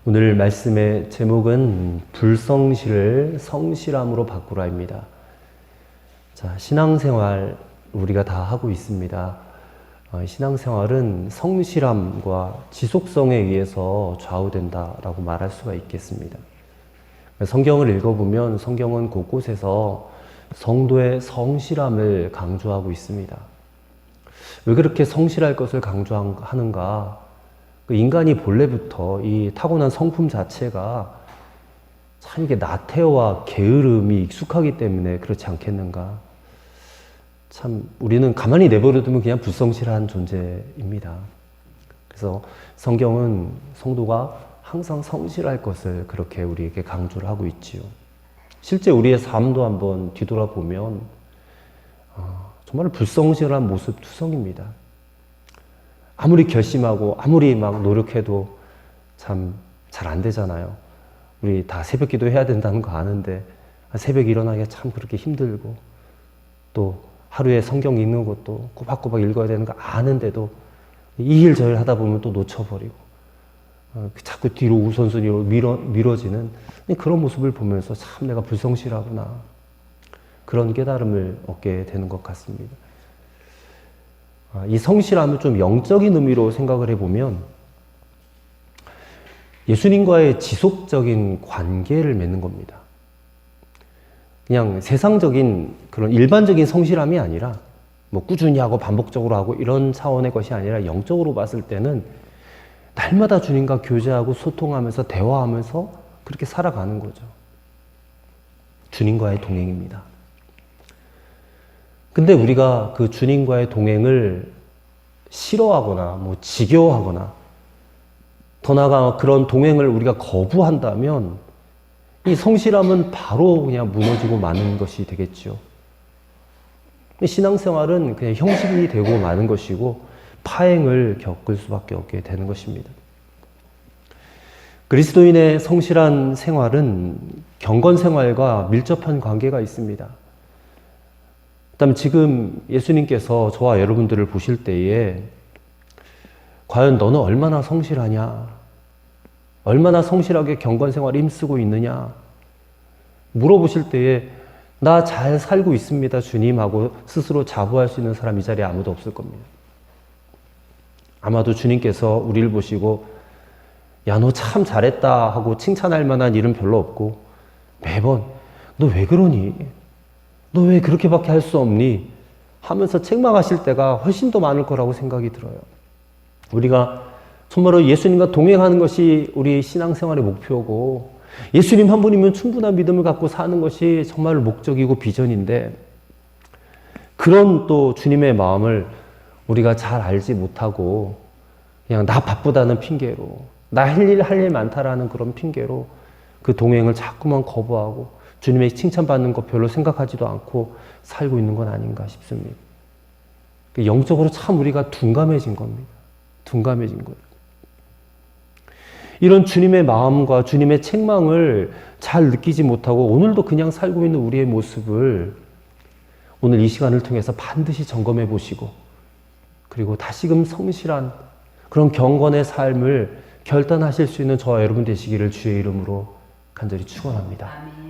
오늘 말씀의 제목은 불성실을 성실함으로 바꾸라입니다. 자, 신앙생활 우리가 다 하고 있습니다. 신앙생활은 성실함과 지속성에 의해서 좌우된다라고 말할 수가 있겠습니다. 성경을 읽어보면 성경은 곳곳에서 성도의 성실함을 강조하고 있습니다. 왜 그렇게 성실할 것을 강조하는가? 인간이 본래부터 이 타고난 성품 자체가 참 이게 나태와 게으름이 익숙하기 때문에 그렇지 않겠는가. 참 우리는 가만히 내버려두면 그냥 불성실한 존재입니다. 그래서 성경은 성도가 항상 성실할 것을 그렇게 우리에게 강조를 하고 있지요. 실제 우리의 삶도 한번 뒤돌아보면 정말 불성실한 모습 투성입니다. 아무리 결심하고 아무리 막 노력해도 참 잘 안 되잖아요. 우리 다 새벽 기도 해야 된다는 거 아는데 새벽에 일어나기가 참 그렇게 힘들고, 또 하루에 성경 읽는 것도 꼬박꼬박 읽어야 되는 거 아는데도 이 일 저 일 하다 보면 또 놓쳐버리고 자꾸 뒤로 우선순위로 미뤄지는 그런 모습을 보면서 참 내가 불성실하구나, 그런 깨달음을 얻게 되는 것 같습니다. 이 성실함을 좀 영적인 의미로 생각을 해보면 예수님과의 지속적인 관계를 맺는 겁니다. 그냥 세상적인 그런 일반적인 성실함이 아니라 뭐 꾸준히 하고 반복적으로 하고 이런 차원의 것이 아니라 영적으로 봤을 때는 날마다 주님과 교제하고 소통하면서 대화하면서 그렇게 살아가는 거죠. 주님과의 동행입니다. 근데 우리가 그 주님과의 동행을 싫어하거나 뭐 지겨워하거나 더 나아가 그런 동행을 우리가 거부한다면 이 성실함은 바로 그냥 무너지고 마는 것이 되겠죠. 신앙생활은 그냥 형식이 되고 마는 것이고 파행을 겪을 수밖에 없게 되는 것입니다. 그리스도인의 성실한 생활은 경건 생활과 밀접한 관계가 있습니다. 그다음에 지금 예수님께서 저와 여러분들을 보실 때에 과연 너는 얼마나 성실하냐? 얼마나 성실하게 경건 생활에 힘쓰고 있느냐? 물어보실 때에 나 잘 살고 있습니다, 주님 하고 스스로 자부할 수 있는 사람 이 자리에 아무도 없을 겁니다. 아마도 주님께서 우리를 보시고 야, 너 참 잘했다 하고 칭찬할 만한 일은 별로 없고 매번 너 왜 그러니? 너 왜 그렇게밖에 할 수 없니? 하면서 책망하실 때가 훨씬 더 많을 거라고 생각이 들어요. 우리가 정말로 예수님과 동행하는 것이 우리 신앙생활의 목표고 예수님 한 분이면 충분한 믿음을 갖고 사는 것이 정말 목적이고 비전인데, 그런 또 주님의 마음을 우리가 잘 알지 못하고 그냥 나 바쁘다는 핑계로, 나 할 일 많다라는 그런 핑계로 그 동행을 자꾸만 거부하고 주님의 칭찬받는 것 별로 생각하지도 않고 살고 있는 건 아닌가 싶습니다. 영적으로 참 우리가 둔감해진 겁니다. 둔감해진 거예요. 이런 주님의 마음과 주님의 책망을 잘 느끼지 못하고 오늘도 그냥 살고 있는 우리의 모습을 오늘 이 시간을 통해서 반드시 점검해 보시고, 그리고 다시금 성실한 그런 경건의 삶을 결단하실 수 있는 저와 여러분 되시기를 주의 이름으로 간절히 축원합니다. 아멘.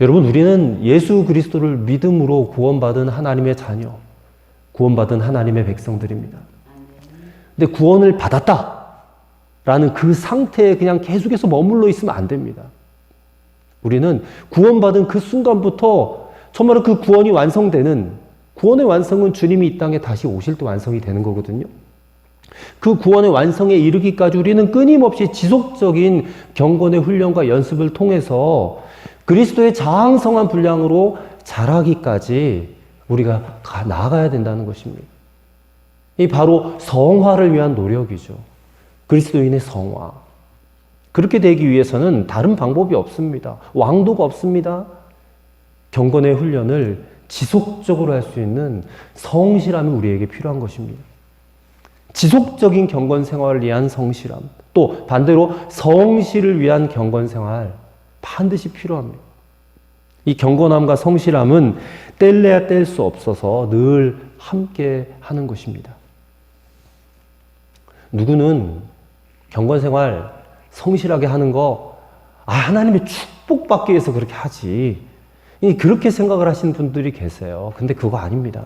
여러분, 우리는 예수 그리스도를 믿음으로 구원받은 하나님의 자녀, 구원받은 하나님의 백성들입니다. 근데 구원을 받았다라는 그 상태에 그냥 계속해서 머물러 있으면 안 됩니다. 우리는 구원받은 그 순간부터 정말로 그 구원이 완성되는, 구원의 완성은 주님이 이 땅에 다시 오실 때 완성이 되는 거거든요. 그 구원의 완성에 이르기까지 우리는 끊임없이 지속적인 경건의 훈련과 연습을 통해서 그리스도의 장성한 분량으로 자라기까지 우리가 나아가야 된다는 것입니다. 이 바로 성화를 위한 노력이죠. 그리스도인의 성화. 그렇게 되기 위해서는 다른 방법이 없습니다. 왕도가 없습니다. 경건의 훈련을 지속적으로 할 수 있는 성실함이 우리에게 필요한 것입니다. 지속적인 경건 생활을 위한 성실함, 또 반대로 성실을 위한 경건 생활 반드시 필요합니다. 이 경건함과 성실함은 뗄래야 뗄 수 없어서 늘 함께 하는 것입니다. 누구는 경건생활 성실하게 하는 거, 하나님의 축복받기 위해서 그렇게 하지. 그렇게 생각을 하시는 분들이 계세요. 근데 그거 아닙니다.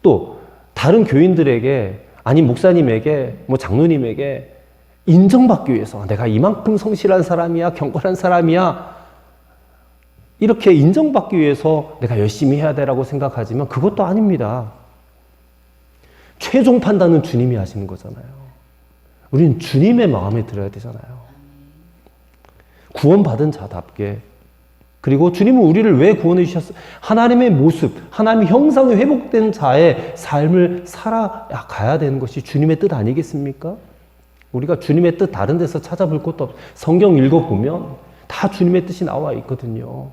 또 다른 교인들에게, 아니 목사님에게, 뭐 장로님에게 인정받기 위해서 내가 이만큼 성실한 사람이야, 경건한 사람이야, 이렇게 인정받기 위해서 내가 열심히 해야 되라고 생각하지만 그것도 아닙니다. 최종 판단은 주님이 하시는 거잖아요. 우리는 주님의 마음에 들어야 되잖아요. 구원받은 자답게. 그리고 주님은 우리를 왜 구원해 주셨어요? 하나님의 모습, 하나님의 형상이 회복된 자의 삶을 살아가야 되는 것이 주님의 뜻 아니겠습니까? 우리가 주님의 뜻 다른 데서 찾아볼 것도 없어요. 성경 읽어보면 다 주님의 뜻이 나와 있거든요.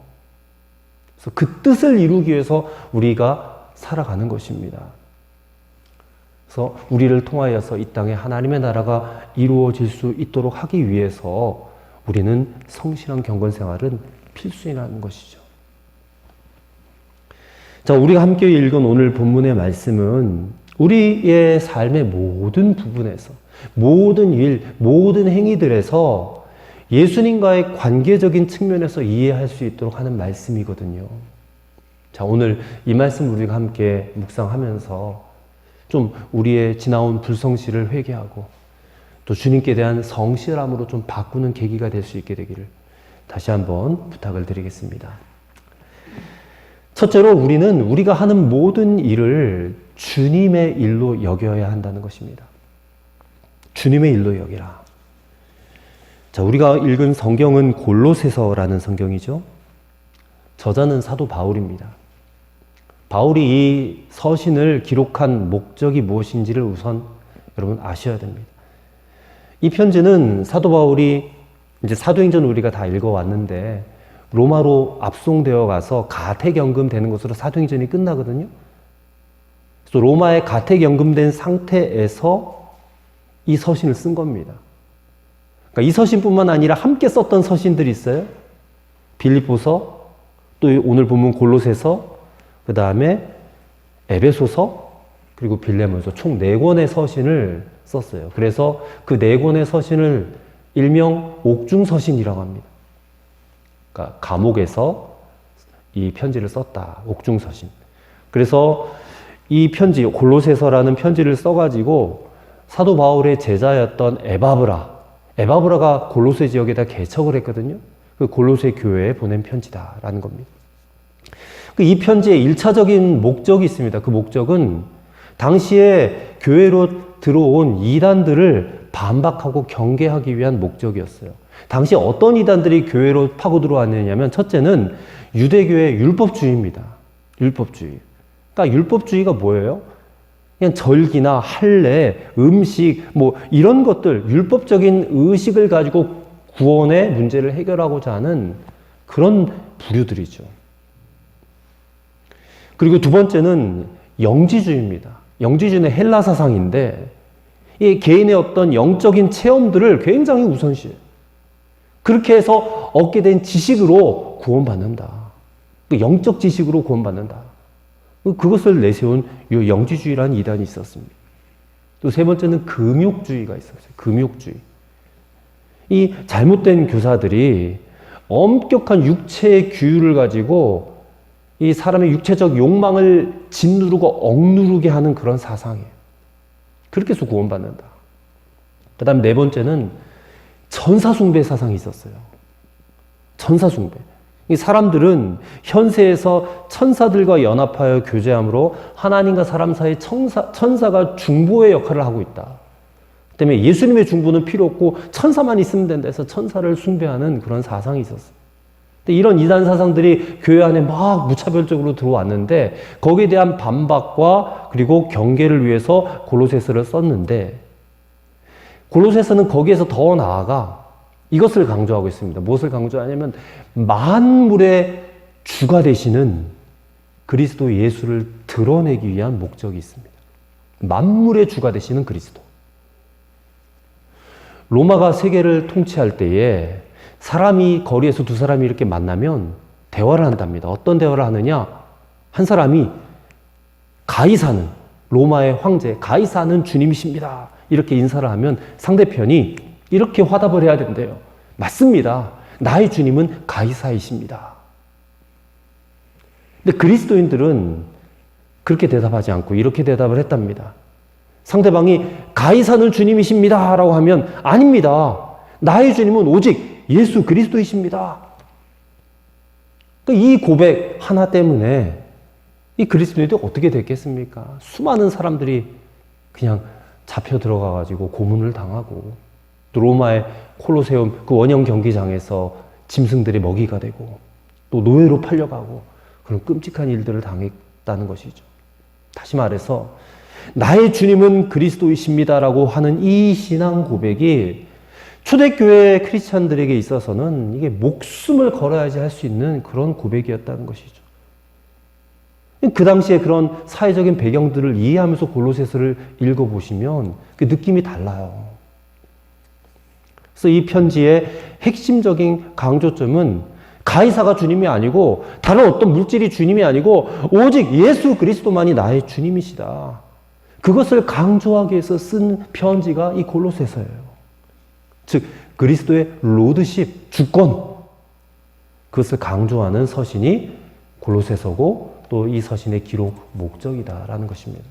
그래서 그 뜻을 이루기 위해서 우리가 살아가는 것입니다. 그래서 우리를 통하여서 이 땅에 하나님의 나라가 이루어질 수 있도록 하기 위해서 우리는 성실한 경건 생활은 필수이라는 것이죠. 자, 우리가 함께 읽은 오늘 본문의 말씀은 우리의 삶의 모든 부분에서, 모든 일, 모든 행위들에서 예수님과의 관계적인 측면에서 이해할 수 있도록 하는 말씀이거든요. 자, 오늘 이 말씀 우리가 함께 묵상하면서 좀 우리의 지나온 불성실을 회개하고 또 주님께 대한 성실함으로 좀 바꾸는 계기가 될 수 있게 되기를 다시 한번 부탁을 드리겠습니다. 첫째로 우리는 우리가 하는 모든 일을 주님의 일로 여겨야 한다는 것입니다. 주님의 일로 여기라. 자, 우리가 읽은 성경은 골로새서라는 성경이죠. 저자는 사도 바울입니다. 바울이 이 서신을 기록한 목적이 무엇인지를 우선 여러분 아셔야 됩니다. 이 편지는 사도 바울이 이제 사도행전 우리가 다 읽어왔는데 로마로 압송되어 가서 가택연금 되는 것으로 사도행전이 끝나거든요. 그래서 로마에 가택연금된 상태에서 이 서신을 쓴 겁니다. 그러니까 이 서신뿐만 아니라 함께 썼던 서신들이 있어요. 빌립보서, 또 오늘 보면 골로새서, 그 다음에 에베소서, 그리고 빌레몬서 총 4권의 서신을 썼어요. 그래서 그 4권의 서신을 일명 옥중서신이라고 합니다. 그러니까 감옥에서 이 편지를 썼다. 옥중서신. 그래서 이 편지, 골로새서라는 편지를 써가지고 사도 바울의 제자였던 에바브라가 골로새 지역에다 개척을 했거든요. 그 골로새 교회에 보낸 편지다라는 겁니다. 이 편지의 1차적인 목적이 있습니다. 그 목적은 당시에 교회로 들어온 이단들을 반박하고 경계하기 위한 목적이었어요. 당시 어떤 이단들이 교회로 파고 들어왔느냐면 첫째는 유대교의 율법주의입니다. 율법주의. 그러니까 율법주의가 뭐예요? 그냥 절기나 할례, 음식, 뭐 이런 것들, 율법적인 의식을 가지고 구원의 문제를 해결하고자 하는 그런 부류들이죠. 그리고 두 번째는 영지주의입니다. 영지주의는 헬라 사상인데 이 개인의 어떤 영적인 체험들을 굉장히 우선시해요. 그렇게 해서 얻게 된 지식으로 구원받는다. 영적 지식으로 구원받는다. 그것을 내세운 이 영지주의라는 이단이 있었습니다. 또 세 번째는 금욕주의가 있었어요. 금욕주의. 이 잘못된 교사들이 엄격한 육체의 규율을 가지고 이 사람의 육체적 욕망을 짓누르고 억누르게 하는 그런 사상이에요. 그렇게 해서 구원받는다. 그 다음 네 번째는 천사숭배 사상이 있었어요. 천사숭배. 이 사람들은 현세에서 천사들과 연합하여 교제함으로 하나님과 사람 사이 천사가 중보의 역할을 하고 있다. 때문에 예수님의 중보는 필요 없고 천사만 있으면 된다 해서 천사를 숭배하는 그런 사상이 있었어요. 이런 이단 사상들이 교회 안에 막 무차별적으로 들어왔는데 거기에 대한 반박과 그리고 경계를 위해서 골로새서를 썼는데 골로새서는 거기에서 더 나아가 이것을 강조하고 있습니다. 무엇을 강조하냐면 만물의 주가 되시는 그리스도 예수를 드러내기 위한 목적이 있습니다. 만물의 주가 되시는 그리스도. 로마가 세계를 통치할 때에 사람이 거리에서 두 사람이 이렇게 만나면 대화를 한답니다. 어떤 대화를 하느냐? 한 사람이 가이사는 로마의 황제 가이사는 주님이십니다. 이렇게 인사를 하면 상대편이 이렇게 화답을 해야 된대요. 맞습니다. 나의 주님은 가이사이십니다. 근데 그리스도인들은 그렇게 대답하지 않고 이렇게 대답을 했답니다. 상대방이 가이사는 주님이십니다 라고 하면 아닙니다. 나의 주님은 오직 예수 그리스도이십니다. 이 고백 하나 때문에 이 그리스도인들이 어떻게 됐겠습니까? 수많은 사람들이 그냥 잡혀 들어가가지고 고문을 당하고 또 로마의 콜로세움 그 원형 경기장에서 짐승들의 먹이가 되고 또 노예로 팔려가고 그런 끔찍한 일들을 당했다는 것이죠. 다시 말해서 나의 주님은 그리스도이십니다라고 하는 이 신앙 고백이 초대교회 크리스찬들에게 있어서는 이게 목숨을 걸어야지 할 수 있는 그런 고백이었다는 것이죠. 그 당시에 그런 사회적인 배경들을 이해하면서 골로새서를 읽어보시면 그 느낌이 달라요. 그래서 이 편지의 핵심적인 강조점은 가이사가 주님이 아니고 다른 어떤 물질이 주님이 아니고 오직 예수 그리스도만이 나의 주님이시다. 그것을 강조하기 위해서 쓴 편지가 이 골로새서예요. 즉 그리스도의 로드십, 주권, 그것을 강조하는 서신이 골로새서고 또 이 서신의 기록 목적이다라는 것입니다.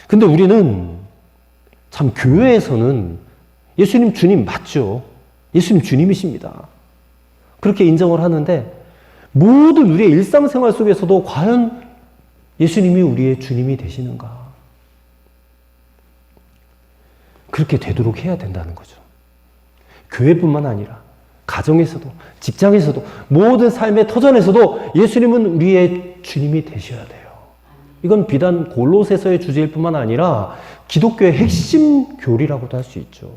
근데 우리는 참 교회에서는 예수님 주님 맞죠. 예수님 주님이십니다. 그렇게 인정을 하는데 모든 우리의 일상생활 속에서도 과연 예수님이 우리의 주님이 되시는가? 그렇게 되도록 해야 된다는 거죠. 교회뿐만 아니라 가정에서도 직장에서도 모든 삶의 터전에서도 예수님은 우리의 주님이 되셔야 돼요. 이건 비단 골로새서의 주제일 뿐만 아니라 기독교의 핵심 교리라고도 할 수 있죠.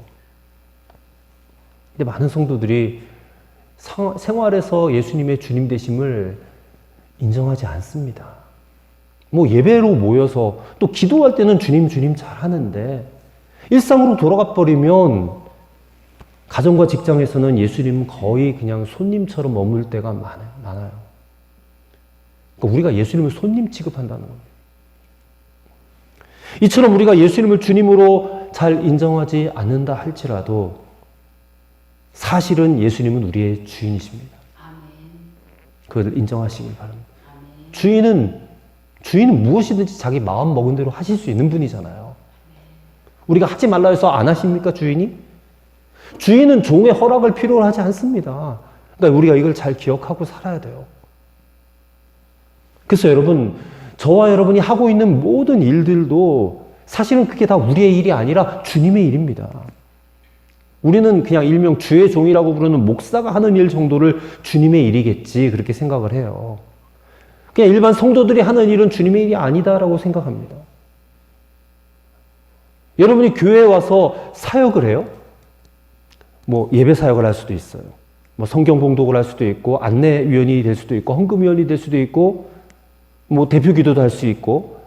근데 많은 성도들이 생활에서 예수님의 주님 되심을 인정하지 않습니다. 뭐 예배로 모여서 또 기도할 때는 주님 잘 하는데 일상으로 돌아가 버리면 가정과 직장에서는 예수님은 거의 그냥 손님처럼 머물 때가 많아요. 그러니까 우리가 예수님을 손님 취급한다는 겁니다. 이처럼 우리가 예수님을 주님으로 잘 인정하지 않는다 할지라도 사실은 예수님은 우리의 주인이십니다. 그걸 인정하시길 바랍니다. 주인은 무엇이든지 자기 마음 먹은 대로 하실 수 있는 분이잖아요. 우리가 하지 말라 해서 안 하십니까, 주인이? 주인은 종의 허락을 필요로 하지 않습니다. 그러니까 우리가 이걸 잘 기억하고 살아야 돼요. 그래서 여러분, 저와 여러분이 하고 있는 모든 일들도 사실은 그게 다 우리의 일이 아니라 주님의 일입니다. 우리는 그냥 일명 주의 종이라고 부르는 목사가 하는 일 정도를 주님의 일이겠지 그렇게 생각을 해요. 그냥 일반 성도들이 하는 일은 주님의 일이 아니다라고 생각합니다. 여러분이 교회에 와서 사역을 해요? 뭐 예배 사역을 할 수도 있어요. 뭐 성경 봉독을 할 수도 있고 안내위원이 될 수도 있고 헌금위원이 될 수도 있고 뭐 대표 기도도 할 수 있고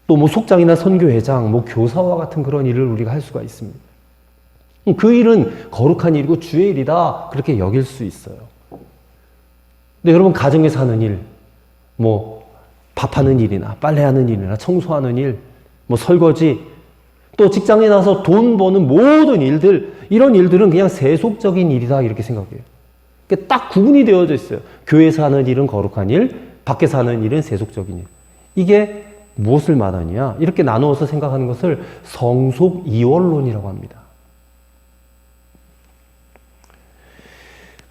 또 뭐 속장이나 선교회장, 뭐 교사와 같은 그런 일을 우리가 할 수가 있습니다. 그 일은 거룩한 일이고 주의 일이다 그렇게 여길 수 있어요. 근데 여러분 가정에서 하는 일, 뭐 밥하는 일이나 빨래하는 일이나 청소하는 일, 뭐 설거지, 또 직장에 나서 돈 버는 모든 일들, 이런 일들은 그냥 세속적인 일이다 이렇게 생각해요. 그러니까 딱 구분이 되어져 있어요. 교회에서 하는 일은 거룩한 일, 밖에서 하는 일은 세속적인 일. 이게 무엇을 말하느냐? 이렇게 나누어서 생각하는 것을 성속이원론이라고 합니다.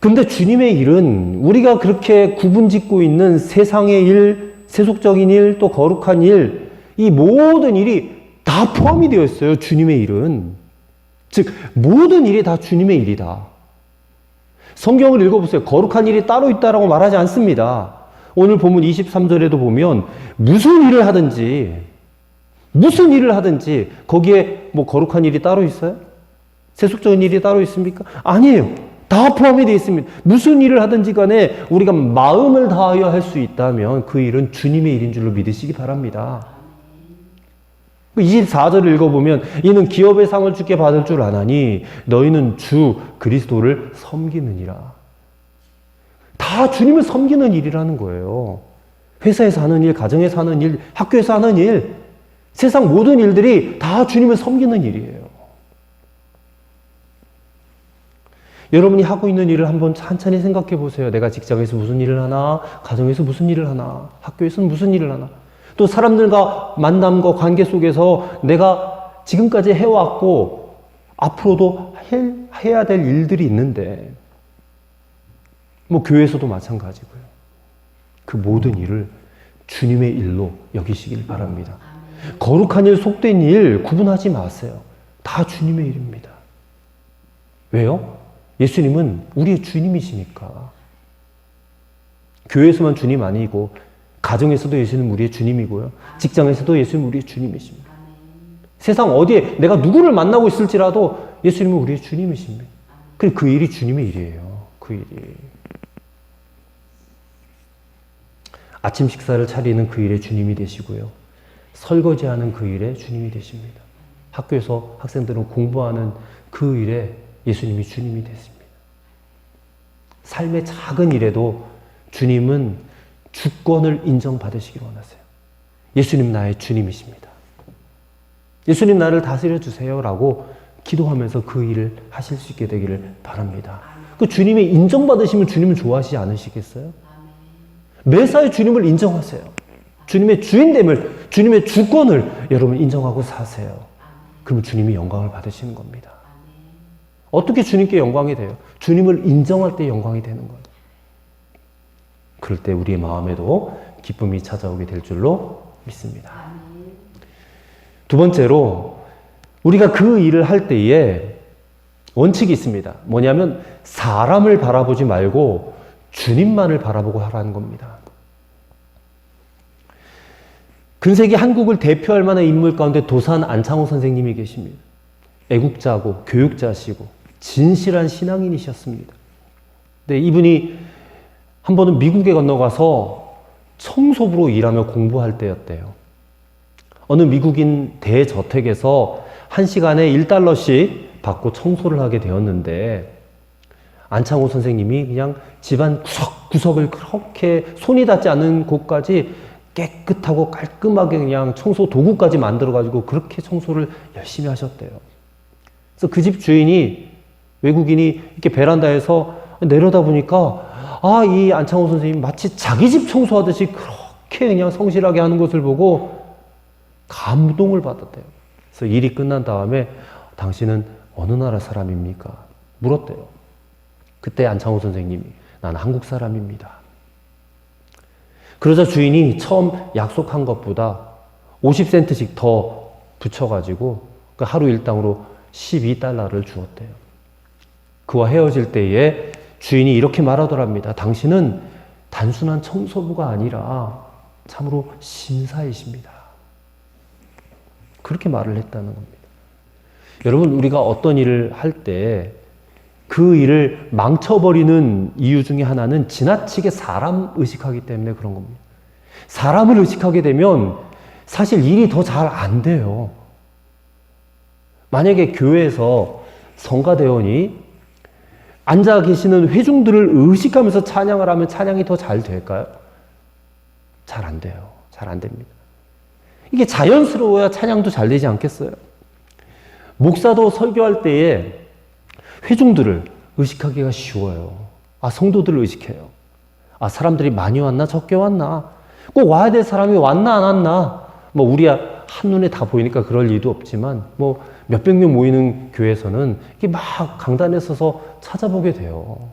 근데 주님의 일은 우리가 그렇게 구분짓고 있는 세상의 일, 세속적인 일, 또 거룩한 일, 이 모든 일이 다 포함이 되어 있어요. 주님의 일은. 즉 모든 일이 다 주님의 일이다. 성경을 읽어보세요. 거룩한 일이 따로 있다라고 말하지 않습니다. 오늘 본문 23절에도 보면 무슨 일을 하든지 거기에 뭐 거룩한 일이 따로 있어요? 세속적인 일이 따로 있습니까? 아니에요. 다 포함이 되어 있습니다. 무슨 일을 하든지 간에 우리가 마음을 다하여 할 수 있다면 그 일은 주님의 일인 줄로 믿으시기 바랍니다. 24절을 읽어보면 이는 기업의 상을 주께 받을 줄 아나니 너희는 주 그리스도를 섬기느니라. 다 주님을 섬기는 일이라는 거예요. 회사에서 하는 일, 가정에서 하는 일, 학교에서 하는 일, 세상 모든 일들이 다 주님을 섬기는 일이에요. 여러분이 하고 있는 일을 한번 천천히 생각해 보세요. 내가 직장에서 무슨 일을 하나, 가정에서 무슨 일을 하나, 학교에서는 무슨 일을 하나, 또 사람들과 만남과 관계 속에서 내가 지금까지 해왔고 앞으로도 해야 될 일들이 있는데, 뭐 교회에서도 마찬가지고요. 그 모든 일을 주님의 일로 여기시길 바랍니다. 거룩한 일, 속된 일 구분하지 마세요. 다 주님의 일입니다. 왜요? 예수님은 우리의 주님이시니까. 교회에서만 주님 아니고 가정에서도 예수님은 우리의 주님이고요. 직장에서도 예수님은 우리의 주님이십니다. 세상 어디에 내가 누구를 만나고 있을지라도 예수님은 우리의 주님이십니다. 그리고 그 일이 주님의 일이에요. 그 일이. 아침 식사를 차리는 그 일에 주님이 되시고요. 설거지하는 그 일에 주님이 되십니다. 학교에서 학생들은 공부하는 그 일에 예수님이 주님이 됐습니다. 삶의 작은 일에도 주님은 주권을 인정받으시길 원하세요. 예수님 나의 주님이십니다. 예수님 나를 다스려 주세요라고 기도하면서 그 일을 하실 수 있게 되기를 바랍니다. 그 주님의 인정받으시면 주님을 좋아하시지 않으시겠어요? 매사에 주님을 인정하세요. 주님의 주인됨을, 주님의 주권을 여러분 인정하고 사세요. 그러면 주님이 영광을 받으시는 겁니다. 어떻게 주님께 영광이 돼요? 주님을 인정할 때 영광이 되는 거예요. 그럴 때 우리의 마음에도 기쁨이 찾아오게 될 줄로 믿습니다. 두 번째로 우리가 그 일을 할 때에 원칙이 있습니다. 뭐냐면 사람을 바라보지 말고 주님만을 바라보고 하라는 겁니다. 근세기 한국을 대표할 만한 인물 가운데 도산 안창호 선생님이 계십니다. 애국자고 교육자시고 진실한 신앙인이셨습니다. 근데 이분이 한 번은 미국에 건너가서 청소부로 일하며 공부할 때였대요. 어느 미국인 대저택에서 1시간에 $1씩 받고 청소를 하게 되었는데, 안창호 선생님이 그냥 집안 구석구석을 그렇게 손이 닿지 않는 곳까지 깨끗하고 깔끔하게 그냥 청소 도구까지 만들어가지고 그렇게 청소를 열심히 하셨대요. 그래서 그 집 주인이, 외국인이 이렇게 베란다에서 내려다보니까 이 안창호 선생님이 마치 자기 집 청소하듯이 그렇게 그냥 성실하게 하는 것을 보고 감동을 받았대요. 그래서 일이 끝난 다음에 당신은 어느 나라 사람입니까? 물었대요. 그때 안창호 선생님이 나는 한국 사람입니다. 그러자 주인이 처음 약속한 것보다 50센트씩 더 붙여가지고 하루 일당으로 $12를 주었대요. 그와 헤어질 때에 주인이 이렇게 말하더랍니다. 당신은 단순한 청소부가 아니라 참으로 신사이십니다. 그렇게 말을 했다는 겁니다. 여러분, 우리가 어떤 일을 할 때 그 일을 망쳐버리는 이유 중에 하나는 지나치게 사람 의식하기 때문에 그런 겁니다. 사람을 의식하게 되면 사실 일이 더 잘 안 돼요. 만약에 교회에서 성가대원이 앉아 계시는 회중들을 의식하면서 찬양을 하면 찬양이 더 잘 될까요? 잘 안 돼요. 잘 안 됩니다. 이게 자연스러워야 찬양도 잘 되지 않겠어요? 목사도 설교할 때에 회중들을 의식하기가 쉬워요. 성도들을 의식해요. 사람들이 많이 왔나 적게 왔나, 꼭 와야 될 사람이 왔나 안 왔나, 우리야 한눈에 다 보이니까 그럴 일도 없지만 몇백 명 모이는 교회에서는 이게 막 강단에 서서 찾아보게 돼요.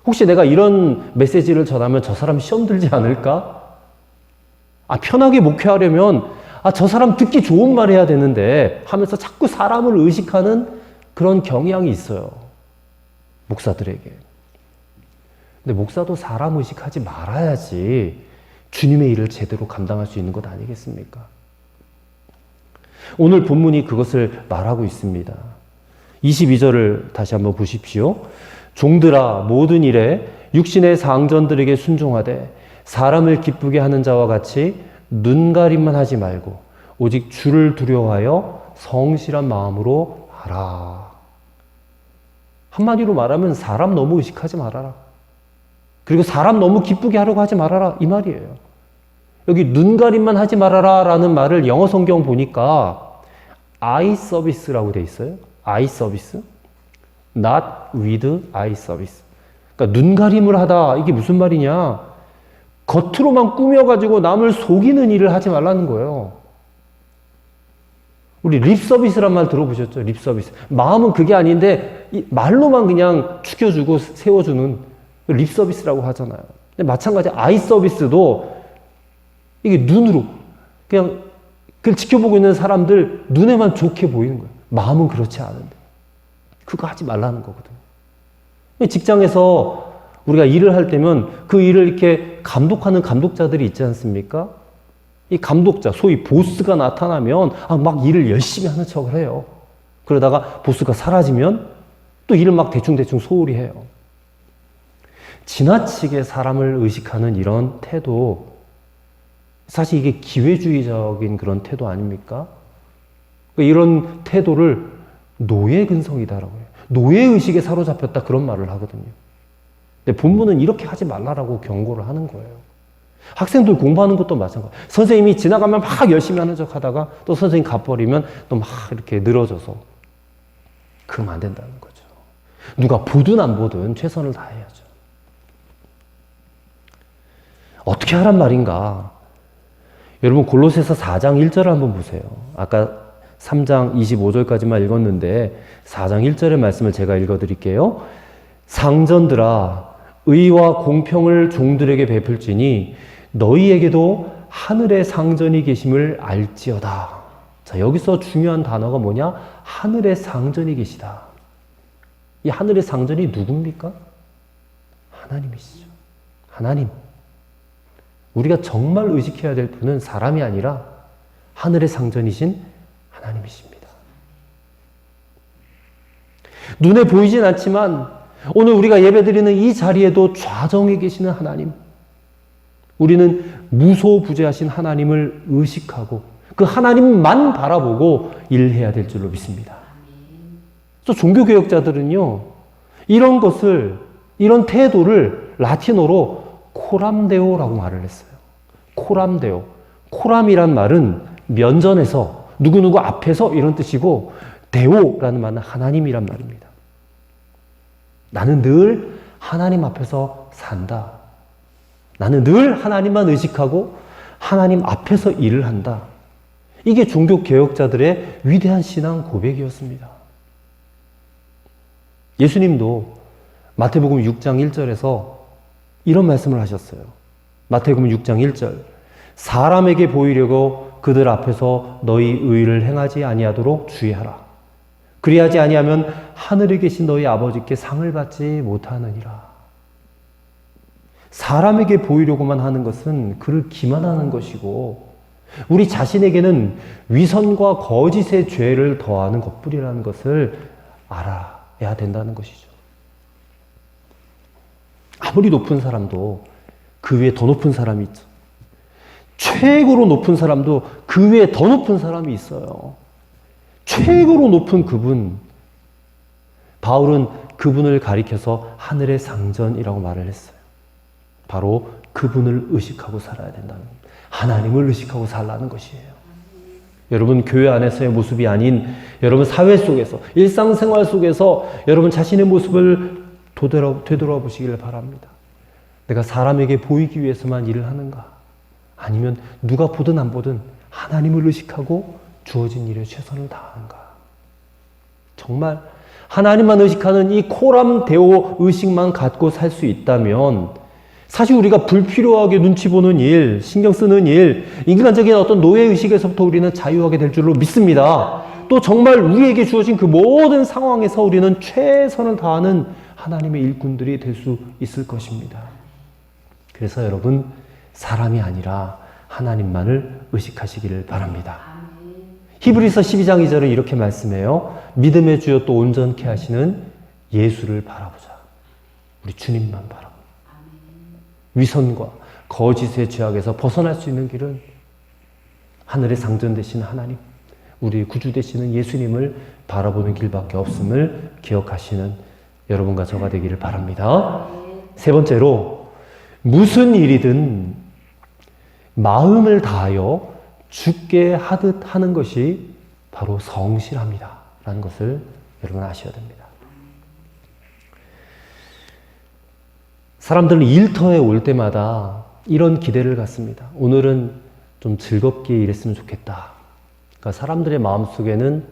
혹시 내가 이런 메시지를 전하면 저 사람 시험 들지 않을까? 편하게 목회하려면 저 사람 듣기 좋은 말 해야 되는데 하면서 자꾸 사람을 의식하는 그런 경향이 있어요. 목사들에게. 근데 목사도 사람 의식하지 말아야지 주님의 일을 제대로 감당할 수 있는 것 아니겠습니까? 오늘 본문이 그것을 말하고 있습니다. 22절을 다시 한번 보십시오. 종들아, 모든 일에 육신의 상전들에게 순종하되 사람을 기쁘게 하는 자와 같이 눈가림만 하지 말고 오직 주를 두려워하여 성실한 마음으로 하라. 한마디로 말하면 사람 너무 의식하지 말아라. 그리고 사람 너무 기쁘게 하려고 하지 말아라, 이 말이에요. 여기 눈가림만 하지 말아라 라는 말을 영어 성경 보니까 eye service라고 돼 있어요. eye service. not with eye service. 그러니까 눈가림을 하다. 이게 무슨 말이냐? 겉으로만 꾸며가지고 남을 속이는 일을 하지 말라는 거예요. 우리 립서비스란 말 들어보셨죠? 립서비스. 마음은 그게 아닌데 말로만 그냥 죽여주고 세워주는 립서비스라고 하잖아요. 근데 마찬가지 아이서비스도 이게 눈으로 그냥 그걸 지켜보고 있는 사람들 눈에만 좋게 보이는 거예요. 마음은 그렇지 않은데. 그거 하지 말라는 거거든요. 직장에서 우리가 일을 할 때면 그 일을 이렇게 감독하는 감독자들이 있지 않습니까? 이 감독자, 소위 보스가 나타나면 막 일을 열심히 하는 척을 해요. 그러다가 보스가 사라지면 또 일을 막 대충대충 소홀히 해요. 지나치게 사람을 의식하는 이런 태도, 사실 이게 기회주의적인 그런 태도 아닙니까? 이런 태도를 노예근성이다라고 해요. 노예의식에 사로잡혔다 그런 말을 하거든요. 근데 본문은 이렇게 하지 말라라고 경고를 하는 거예요. 학생들 공부하는 것도 마찬가지예요. 선생님이 지나가면 막 열심히 하는 척 하다가 또 선생님 가버리면 또 막 이렇게 늘어져서 그러면 안 된다는 거죠. 누가 보든 안 보든 최선을 다해야죠. 어떻게 하란 말인가? 여러분 골로새서 4장 1절을 한번 보세요. 아까 3장 25절까지만 읽었는데 4장 1절의 말씀을 제가 읽어드릴게요. 상전들아 의와 공평을 종들에게 베풀지니 너희에게도 하늘의 상전이 계심을 알지어다. 자, 여기서 중요한 단어가 뭐냐? 하늘의 상전이 계시다. 이 하늘의 상전이 누굽니까? 하나님이시죠. 하나님. 우리가 정말 의식해야 될 분은 사람이 아니라 하늘의 상전이신 하나님이십니다. 눈에 보이진 않지만 오늘 우리가 예배드리는 이 자리에도 좌정에 계시는 하나님, 우리는 무소부재하신 하나님을 의식하고 그 하나님만 바라보고 일해야 될 줄로 믿습니다. 또 종교개혁자들은요, 이런 것을, 이런 태도를 라틴어로 코람데오라고 말을 했어요. 코람데오. 코람이란 말은 면전에서, 누구누구 앞에서 이런 뜻이고, 데오라는 말은 하나님이란 말입니다. 나는 늘 하나님 앞에서 산다. 나는 늘 하나님만 의식하고 하나님 앞에서 일을 한다. 이게 종교개혁자들의 위대한 신앙 고백이었습니다. 예수님도 마태복음 6장 1절에서 이런 말씀을 하셨어요. 마태복음 6장 1절. 사람에게 보이려고 그들 앞에서 너희 의를 행하지 아니하도록 주의하라. 그리하지 아니하면 하늘에 계신 너희 아버지께 상을 받지 못하느니라. 사람에게 보이려고만 하는 것은 그를 기만하는 것이고 우리 자신에게는 위선과 거짓의 죄를 더하는 것뿐이라는 것을 알아야 된다는 것이죠. 아무리 높은 사람도 그 위에 더 높은 사람이 있죠. 최고로 높은 사람도 그 위에 더 높은 사람이 있어요. 최고로 높은 그분, 바울은 그분을 가리켜서 하늘의 상전이라고 말을 했어요. 바로 그분을 의식하고 살아야 된다는, 하나님을 의식하고 살라는 것이에요. 여러분 교회 안에서의 모습이 아닌 여러분 사회 속에서, 일상생활 속에서 여러분 자신의 모습을 되돌아보시기를 바랍니다. 내가 사람에게 보이기 위해서만 일을 하는가? 아니면 누가 보든 안 보든 하나님을 의식하고 주어진 일에 최선을 다하는가? 정말 하나님만 의식하는 이 코람데오 의식만 갖고 살 수 있다면 사실 우리가 불필요하게 눈치 보는 일, 신경 쓰는 일, 인간적인 어떤 노예의식에서부터 우리는 자유하게 될 줄로 믿습니다. 또 정말 우리에게 주어진 그 모든 상황에서 우리는 최선을 다하는 하나님의 일꾼들이 될 수 있을 것입니다. 그래서 여러분, 사람이 아니라 하나님만을 의식하시기를 바랍니다. 히브리서 12장 2절은 이렇게 말씀해요. 믿음의 주여 또 온전케 하시는 예수를 바라보자. 우리 주님만 바라보자. 위선과 거짓의 죄악에서 벗어날 수 있는 길은 하늘의 상전 되신 하나님, 우리의 구주 되시는 예수님을 바라보는 길밖에 없음을 기억하시는 여러분과 저가 되기를 바랍니다. 세 번째로, 무슨 일이든 마음을 다하여 죽게 하듯 하는 것이 바로 성실합니다. 라는 것을 여러분 아셔야 됩니다. 사람들은 일터에 올 때마다 이런 기대를 갖습니다. 오늘은 좀 즐겁게 일했으면 좋겠다. 그러니까 사람들의 마음속에는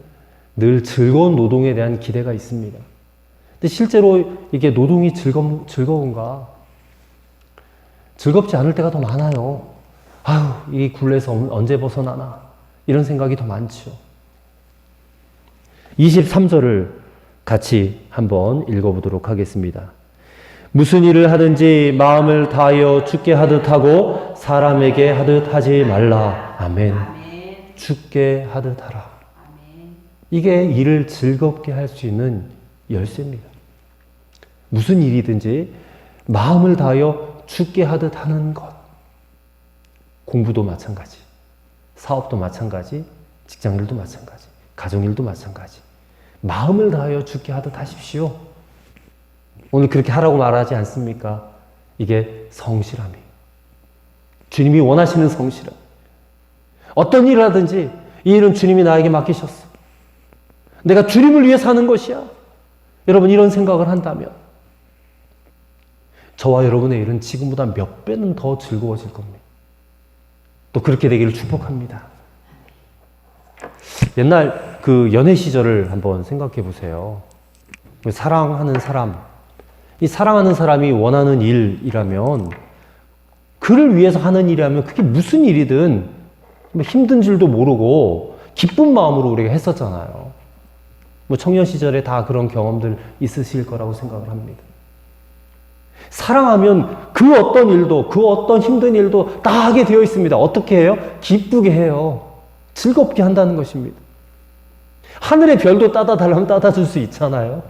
늘 즐거운 노동에 대한 기대가 있습니다. 근데 실제로 이게 노동이 즐거운가? 즐겁지 않을 때가 더 많아요. 아유, 이 굴레에서 언제 벗어나나? 이런 생각이 더 많죠. 23절을 같이 한번 읽어보도록 하겠습니다. 무슨 일을 하든지 마음을 다하여 죽게 하듯 하고 사람에게 하듯 하지 말라. 아멘. 죽게 하듯 하라. 이게 일을 즐겁게 할 수 있는 열쇠입니다. 무슨 일이든지 마음을 다하여 죽게 하듯 하는 것. 공부도 마찬가지, 사업도 마찬가지, 직장일도 마찬가지, 가정일도 마찬가지. 마음을 다하여 죽게 하듯 하십시오. 오늘 그렇게 하라고 말하지 않습니까? 이게 성실함이에요. 주님이 원하시는 성실함. 어떤 일을 하든지 이 일은 주님이 나에게 맡기셨어. 내가 주님을 위해 사는 것이야. 여러분 이런 생각을 한다면 저와 여러분의 일은 지금보다 몇 배는 더 즐거워질 겁니다. 또 그렇게 되기를 축복합니다. 옛날 그 연애 시절을 한번 생각해 보세요. 사랑하는 사람, 이 사랑하는 사람이 원하는 일이라면, 그를 위해서 하는 일이라면 그게 무슨 일이든 힘든 줄도 모르고 기쁜 마음으로 우리가 했었잖아요. 청년 시절에 다 그런 경험들 있으실 거라고 생각을 합니다. 사랑하면 그 어떤 일도, 그 어떤 힘든 일도 다 하게 되어 있습니다. 어떻게 해요? 기쁘게 해요. 즐겁게 한다는 것입니다. 하늘의 별도 따다달라면 따다줄 수 있잖아요.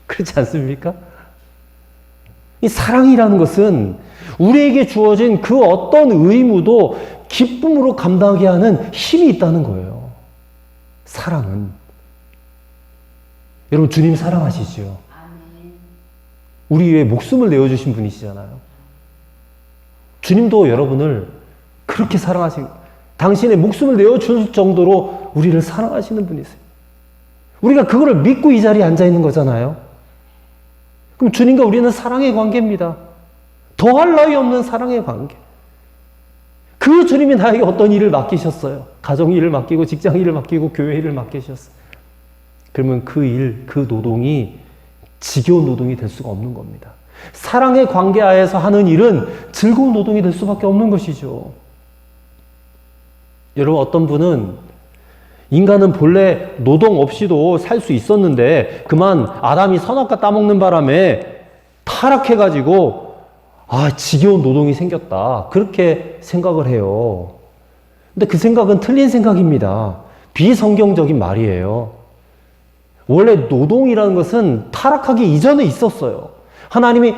그렇지 않습니까? 이 사랑이라는 것은 우리에게 주어진 그 어떤 의무도 기쁨으로 감당하게 하는 힘이 있다는 거예요. 사랑은. 여러분 주님 사랑하시죠? 우리 위해 목숨을 내어주신 분이시잖아요. 주님도 여러분을 그렇게 사랑하신, 당신의 목숨을 내어줄 정도로 우리를 사랑하시는 분이세요. 우리가 그거를 믿고 이 자리에 앉아 있는 거잖아요. 그럼 주님과 우리는 사랑의 관계입니다. 더할 나위 없는 사랑의 관계. 그 주님이 나에게 어떤 일을 맡기셨어요. 가정 일을 맡기고 직장 일을 맡기고 교회 일을 맡기셨어요. 그러면 그 일, 그 노동이 지겨운 노동이 될 수가 없는 겁니다. 사랑의 관계 하에서 하는 일은 즐거운 노동이 될 수밖에 없는 것이죠. 여러분 어떤 분은 인간은 본래 노동 없이도 살 수 있었는데 그만 아담이 선악과 따먹는 바람에 타락해가지고 지겨운 노동이 생겼다. 그렇게 생각을 해요. 근데 그 생각은 틀린 생각입니다. 비성경적인 말이에요. 원래 노동이라는 것은 타락하기 이전에 있었어요. 하나님이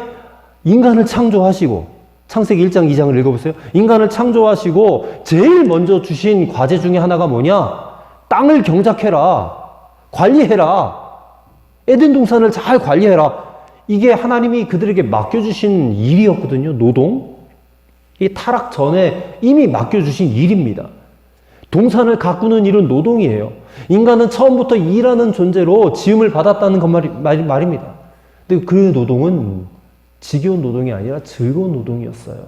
인간을 창조하시고, 창세기 1장 2장을 읽어보세요. 인간을 창조하시고 제일 먼저 주신 과제 중에 하나가 뭐냐? 땅을 경작해라. 관리해라. 에덴 동산을 잘 관리해라. 이게 하나님이 그들에게 맡겨주신 일이었거든요. 노동. 이 타락 전에 이미 맡겨주신 일입니다. 동산을 가꾸는 일은 노동이에요. 인간은 처음부터 일하는 존재로 지음을 받았다는 말입니다. 근데 그 노동은 지겨운 노동이 아니라 즐거운 노동이었어요.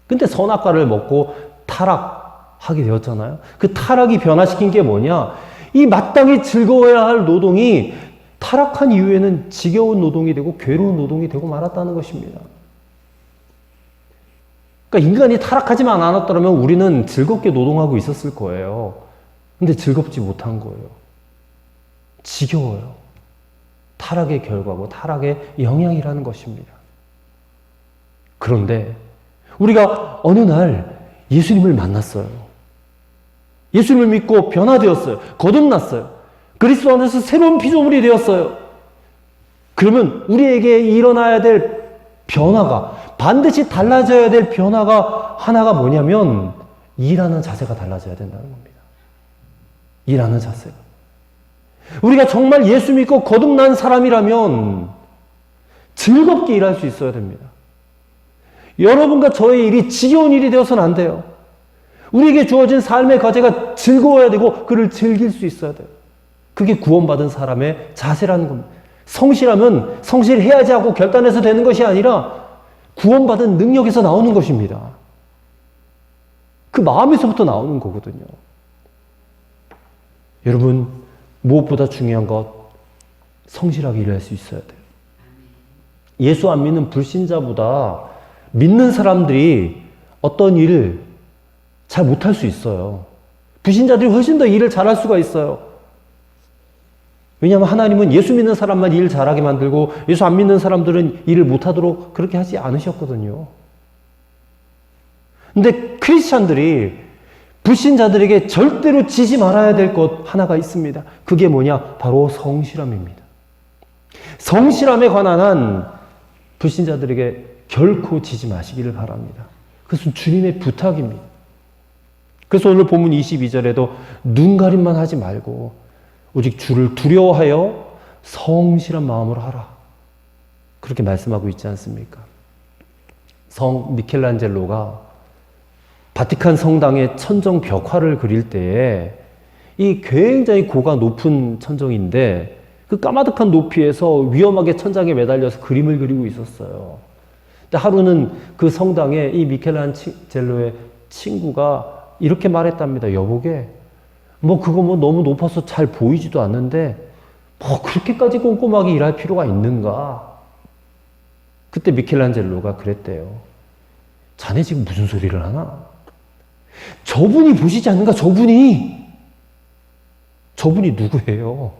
근데 선악과를 먹고 타락하게 되었잖아요. 그 타락이 변화시킨 게 뭐냐? 이 마땅히 즐거워야 할 노동이 타락한 이후에는 지겨운 노동이 되고 괴로운 노동이 되고 말았다는 것입니다. 그러니까 인간이 타락하지만 않았더라면 우리는 즐겁게 노동하고 있었을 거예요. 근데 즐겁지 못한 거예요. 지겨워요. 타락의 결과고 타락의 영향이라는 것입니다. 그런데 우리가 어느 날 예수님을 만났어요. 예수님을 믿고 변화되었어요. 거듭났어요. 그리스도 안에서 새로운 피조물이 되었어요. 그러면 우리에게 일어나야 될 변화가, 반드시 달라져야 될 변화가 하나가 뭐냐면 일하는 자세가 달라져야 된다는 겁니다. 일하는 자세가. 우리가 정말 예수 믿고 거듭난 사람이라면 즐겁게 일할 수 있어야 됩니다. 여러분과 저의 일이 지겨운 일이 되어서는 안 돼요. 우리에게 주어진 삶의 과제가 즐거워야 되고 그를 즐길 수 있어야 돼요. 그게 구원받은 사람의 자세라는 겁니다. 성실하면 성실해야지 하고 결단해서 되는 것이 아니라 구원받은 능력에서 나오는 것입니다. 그 마음에서부터 나오는 거거든요. 여러분, 무엇보다 중요한 것, 성실하게 일할 수 있어야 돼요. 예수 안 믿는 불신자보다 믿는 사람들이 어떤 일을 잘 못할 수 있어요. 불신자들이 훨씬 더 일을 잘할 수가 있어요. 왜냐하면 하나님은 예수 믿는 사람만 일을 잘하게 만들고 예수 안 믿는 사람들은 일을 못하도록 그렇게 하지 않으셨거든요. 근데 크리스찬들이 불신자들에게 절대로 지지 말아야 될 것 하나가 있습니다. 그게 뭐냐? 바로 성실함입니다. 성실함에 관한 한 불신자들에게 결코 지지 마시기를 바랍니다. 그것은 주님의 부탁입니다. 그래서 오늘 본문 22절에도 눈가림만 하지 말고 오직 주를 두려워하여 성실한 마음으로 하라. 그렇게 말씀하고 있지 않습니까? 성 미켈란젤로가 바티칸 성당의 천정 벽화를 그릴 때에 이 굉장히 고가 높은 천정인데 그 까마득한 높이에서 위험하게 천장에 매달려서 그림을 그리고 있었어요. 근데 하루는 그 성당에 이 미켈란젤로의 친구가 이렇게 말했답니다. 여보게, 그거 너무 높아서 잘 보이지도 않는데 그렇게까지 꼼꼼하게 일할 필요가 있는가? 그때 미켈란젤로가 그랬대요. 자네 지금 무슨 소리를 하나? 저분이 보시지 않는가? 저분이 누구예요?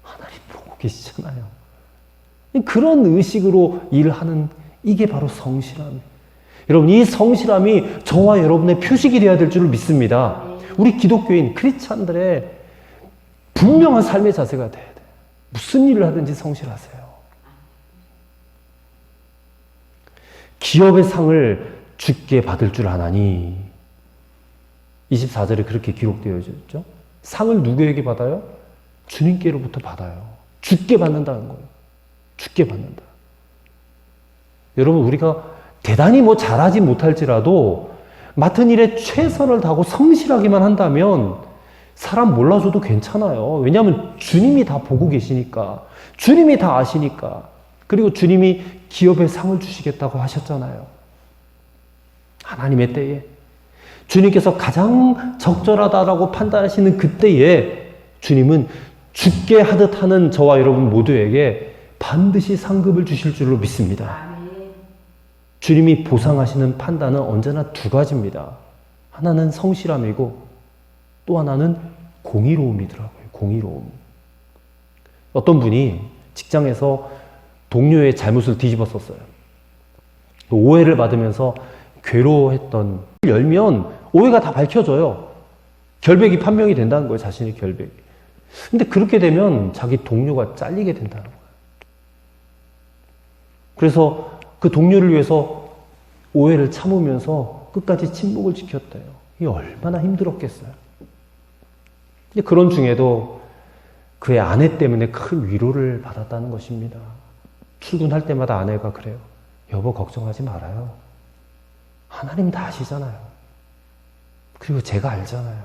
하나님 보고 계시잖아요. 그런 의식으로 일하는 이게 바로 성실함이에요. 여러분, 이 성실함이 저와 여러분의 표식이 되어야 될 줄을 믿습니다. 우리 기독교인 크리스찬들의 분명한 삶의 자세가 돼야 돼요. 무슨 일을 하든지 성실하세요. 기업의 상을 주께 받을 줄 아나니 24절에 그렇게 기록되어 있죠. 상을 누구에게 받아요? 주님께로부터 받아요. 주께 받는다는 거예요. 주께 받는다. 여러분, 우리가 대단히 잘하지 못할지라도 맡은 일에 최선을 다하고 성실하기만 한다면 사람 몰라줘도 괜찮아요. 왜냐하면 주님이 다 보고 계시니까, 주님이 다 아시니까, 그리고 주님이 기업에 상을 주시겠다고 하셨잖아요. 하나님의 때에 주님께서 가장 적절하다라고 판단하시는 그때에 주님은 죽게 하듯 하는 저와 여러분 모두에게 반드시 상급을 주실 줄로 믿습니다. 주님이 보상하시는 판단은 언제나 두 가지입니다. 하나는 성실함이고 또 하나는 공의로움이더라고요. 공의로움. 어떤 분이 직장에서 동료의 잘못을 뒤집었었어요. 오해를 받으면서 괴로워했던, 열면 오해가 다 밝혀져요. 결백이 판명이 된다는 거예요. 자신의 결백이. 근데 그렇게 되면 자기 동료가 잘리게 된다는 거예요. 그래서 그 동료를 위해서 오해를 참으면서 끝까지 침묵을 지켰대요. 이게 얼마나 힘들었겠어요. 근데 그런 중에도 그의 아내 때문에 큰 위로를 받았다는 것입니다. 출근할 때마다 아내가 그래요. 여보, 걱정하지 말아요. 하나님 다 아시잖아요. 그리고 제가 알잖아요.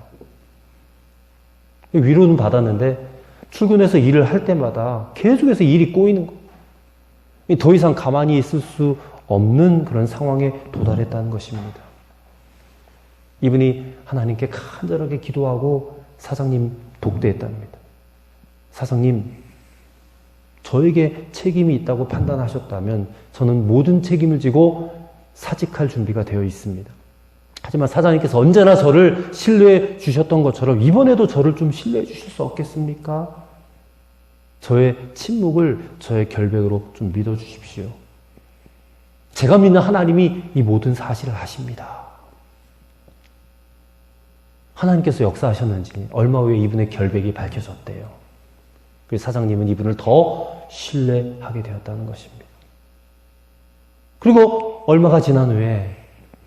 위로는 받았는데 출근해서 일을 할 때마다 계속해서 일이 꼬이는 거예요. 더 이상 가만히 있을 수 없는 그런 상황에 도달했다는 것입니다. 이분이 하나님께 간절하게 기도하고 사장님 독대했답니다. 사장님, 저에게 책임이 있다고 판단하셨다면 저는 모든 책임을 지고 사직할 준비가 되어 있습니다. 하지만 사장님께서 언제나 저를 신뢰해 주셨던 것처럼 이번에도 저를 좀 신뢰해 주실 수 없겠습니까? 저의 침묵을 저의 결백으로 좀 믿어 주십시오. 제가 믿는 하나님이 이 모든 사실을 아십니다. 하나님께서 역사하셨는지 얼마 후에 이분의 결백이 밝혀졌대요. 그래서 사장님은 이분을 더 신뢰하게 되었다는 것입니다. 그리고 얼마가 지난 후에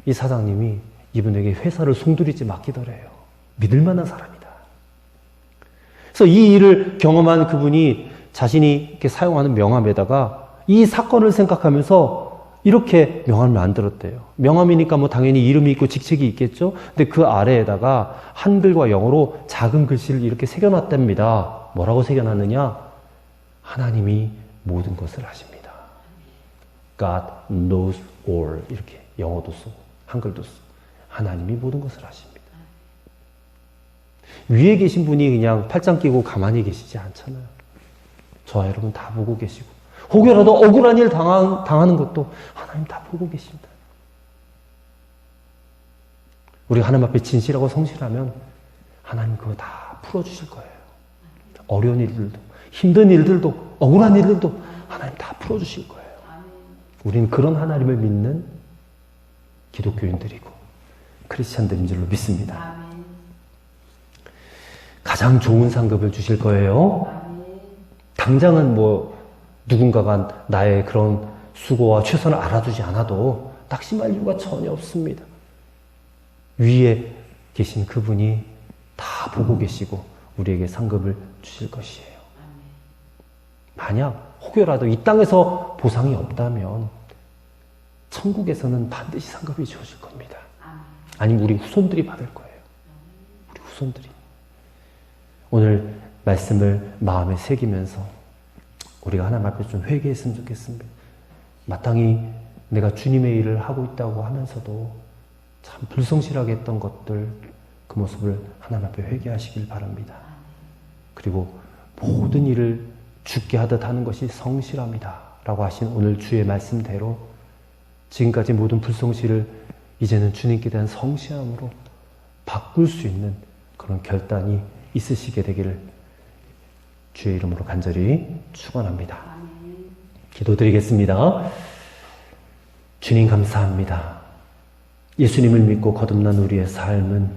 이 사장님이 이분에게 회사를 송두리째 맡기더래요. 믿을 만한 사람이다. 그래서 이 일을 경험한 그분이 자신이 이렇게 사용하는 명함에다가 이 사건을 생각하면서 이렇게 명함을 만들었대요. 명함이니까 뭐 당연히 이름이 있고 직책이 있겠죠. 근데 그 아래에다가 한글과 영어로 작은 글씨를 이렇게 새겨놨답니다. 뭐라고 새겨놨느냐? 하나님이 모든 것을 아십니다. God knows all. 이렇게 영어도 쓰고 한글도 쓰고 하나님이 모든 것을 아십니다. 위에 계신 분이 그냥 팔짱 끼고 가만히 계시지 않잖아요. 저와 여러분 다 보고 계시고 혹여라도 억울한 일 당하는 것도 하나님 다 보고 계십니다. 우리가 하나님 앞에 진실하고 성실하면 하나님 그거 다 풀어주실 거예요. 어려운 일들도 힘든 일들도 억울한 일들도 하나님 다 풀어주실 거예요. 우리는 그런 하나님을 믿는 기독교인들이고 크리스찬들인 줄로 믿습니다. 가장 좋은 상급을 주실 거예요. 당장은 뭐 누군가가 나의 그런 수고와 최선을 알아주지 않아도 낙심할 이유가 전혀 없습니다. 위에 계신 그분이 다 보고 계시고 우리에게 상급을 주실 것이에요. 만약 혹여라도 이 땅에서 보상이 없다면 천국에서는 반드시 상급이 주어질 겁니다. 아니면 우리 후손들이 받을 거예요. 우리 후손들이. 오늘 말씀을 마음에 새기면서 우리가 하나님 앞에 좀 회개했으면 좋겠습니다. 마땅히 내가 주님의 일을 하고 있다고 하면서도 참 불성실하게 했던 것들, 그 모습을 하나님 앞에 회개하시길 바랍니다. 그리고 모든 일을 주께 하듯 하는 것이 성실합니다 라고 하신 오늘 주의 말씀대로 지금까지 모든 불성실을 이제는 주님께 대한 성실함으로 바꿀 수 있는 그런 결단이 있으시게 되기를 주의 이름으로 간절히 축원합니다. 기도드리겠습니다. 주님 감사합니다. 예수님을 믿고 거듭난 우리의 삶은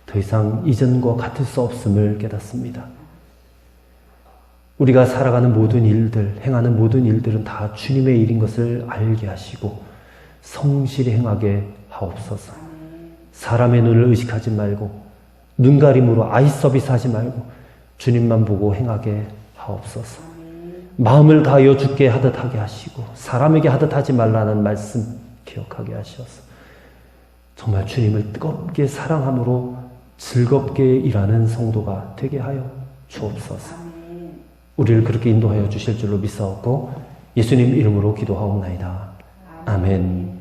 더 이상 이전과 같을 수 없음을 깨닫습니다. 우리가 살아가는 모든 일들, 행하는 모든 일들은 다 주님의 일인 것을 알게 하시고 성실히 행하게 하옵소서. 사람의 눈을 의식하지 말고 눈가림으로 아이 서비스 하지 말고 주님만 보고 행하게 하옵소서. 마음을 다하여 주께 하듯 하게 하시고 사람에게 하듯 하지 말라는 말씀 기억하게 하셔서 정말 주님을 뜨겁게 사랑함으로 즐겁게 일하는 성도가 되게 하여 주옵소서. 우리를 그렇게 인도하여 주실 줄로 믿사옵고 예수님 이름으로 기도하옵나이다. 아멘.